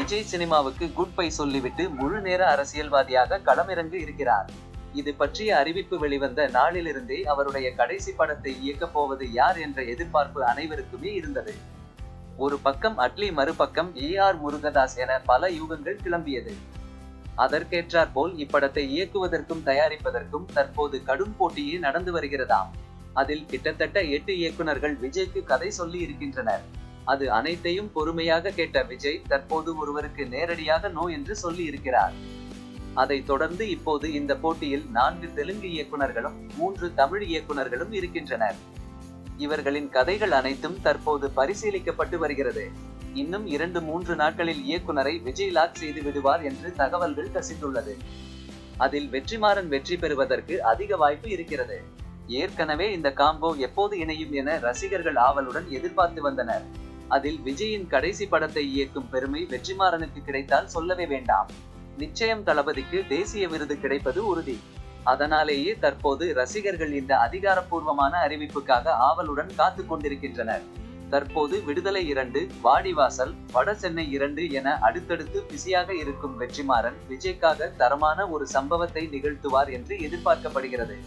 விஜய் சினிமாவுக்கு good bye சொல்லிவிட்டு முழு நேர அரசியல்வாதியாக களமிறங்க இருக்கிறார். இது பற்றிய அறிவிப்பு வெளிவந்த நாளிலிருந்தே அவருடைய கடைசி படத்தை இயக்கப் போவது யார் என்ற எதிர்பார்ப்பு அனைவருக்குமே இருந்தது. ஒரு பக்கம் அட்லி, மறுபக்கம் AR முருகதாஸ் என பல யூகங்கள் கிளம்பியது. அதற்கேற்றாற்போல் இப்படத்தை இயக்குவதற்கும் தயாரிப்பதற்கும் தற்போது கடும் போட்டியே நடந்து வருகிறதாம். அதில் கிட்டத்தட்ட 8 இயக்குனர்கள் விஜய்க்கு கதை சொல்லி இருக்கின்றனர். அது அனைத்தையும் பொறுமையாக கேட்ட விஜய் தற்போது ஒருவருக்கு நேரடியாக நோ என்று சொல்லி இருக்கிறார். அதைத் தொடர்ந்து இப்போது இந்த போட்டியில் 4 தெலுங்கு இயக்குனர்களும் 3 தமிழ் இயக்குனர்களும் இருக்கின்றனர். இவர்களின் கதைகள் அனைத்தும் தற்போது பரிசீலிக்கப்பட்டு வருகிறது. இன்னும் 2-3 நாட்களில் இயக்குனரை விஜய் லாக் செய்து விடுவார் என்று தகவல்கள் கசிந்துள்ளது. அதில் வெற்றிமாறன் வெற்றி பெறுவதற்கு அதிக வாய்ப்பு இருக்கிறது. ஏற்கனவே இந்த காம்போ எப்போது இணையும் என ரசிகர்கள் ஆவலுடன் எதிர்பார்த்து வந்தனர். அதில் விஜயின் கடைசி படத்தை இயக்கும் பெருமை வெற்றிமாறனுக்கு கிடைத்தால் சொல்லவே வேண்டாம். நிச்சயம் தளபதிக்கு தேசிய விருது கிடைப்பது உறுதி. அதனாலேயே தற்போது ரசிகர்கள் இந்த அதிகாரப்பூர்வமான அறிவிப்புக்காக ஆவலுடன் காத்து கொண்டிருக்கின்றனர். தற்போது விடுதலை 2, வாடிவாசல், வட சென்னை 2 என அடுத்தடுத்து பிஸியாக இருக்கும் வெற்றிமாறன் விஜய்க்காக தரமான ஒரு சம்பவத்தை நிகழ்த்துவார் என்று எதிர்பார்க்கப்படுகிறது.